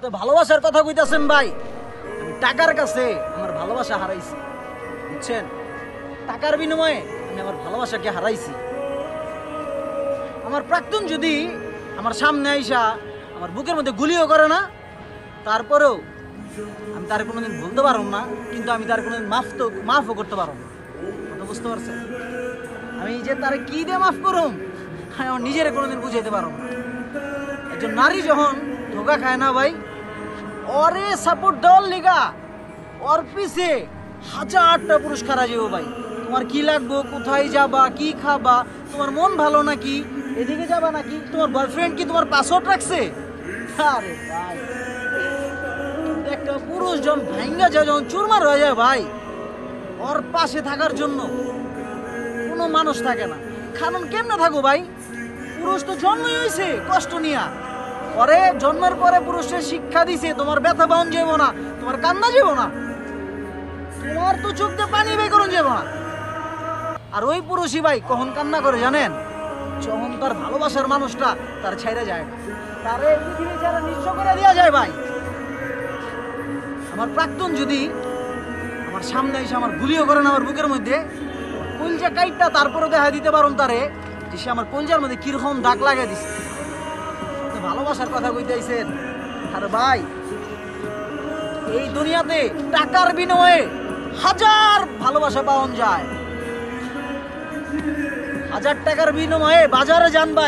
তো ভালোবাসার কথা কইতাছেন ভাই, আমি টাকার কাছে আমার ভালোবাসা হারাইছি, বুঝছেন? টাকার বিনিময়ে আমি আমার ভালোবাসাকে হারাইছি। আমার প্রাক্তন যদি আমার সামনে আইসা আমার বুকের মধ্যে গুলিও করে না, তারপরেও আমি তার কোনোদিন ভুলতে পারব না, কিন্তু আমি তার কোনোদিন মাফও করতে পারব না। কথা বুঝতে পারছেন? আমি যে তার কি দিয়ে মাফ করুম আমি আমার নিজের কোনোদিন বুঝাইতে পারব না। একজন নারী যখন ধোকা খায় না ভাই, ওরে সাপোর্ট দেওয়ার লিগা ওর পিছে হাজারটা পুরুষ খারা যাবো ভাই। তোমার কি লাগবে, কোথায় যাবা, কি খাবা, তোমার মন ভালো নাকি, এদিকে যাবা নাকি, তোমার বয়ফ্রেন্ড কি তোমার পাসওয়ার্ড রাখছে? আরে ভাই, একটা পুরুষ যখন ভাঙ্গা যায়, যখন চুরমার হয়ে যায় ভাই, ওর পাশে থাকার জন্য কোনো মানুষ থাকে না। কারণ কেমনে থাকো ভাই, পুরুষ তো জন্মই হয়েছে কষ্ট নিয়া। পরে জন্মের পরে পুরুষের শিক্ষা দিছে তোমার ব্যথা বাউন যাব না, তোমার কান্না যাব না, তোমার তো চোখ দিয়ে পানি বের করুন যাব না। আর ওই পুরুষই ভাই কখন কান্না করে জানেন? যখন তার ভালোবাসার মানুষটা তার ছাইরা যায়, তারে পৃথিবী ছাড়া নিঃস্ব করে দেওয়া যায় ভাই। আমার প্রাক্তন যদি আমার সামনে এসে আমার গুলিও করেন আমার বুকের মধ্যে, কলজা কাইটটা তারপরে দেখা দিতে পারুন তারে যে সে আমার কলজার মধ্যে কিরকম দাগ লাগিয়ে দিছে। ভালোবাসার কথা কইতেছেন? আর ভাই, এই দুনিয়াতে টাকার বিনিময়ে হাজার ভালোবাসা পাওয়া যায়। 1000 টাকার বিনিময়ে বাজারে যান ভাই,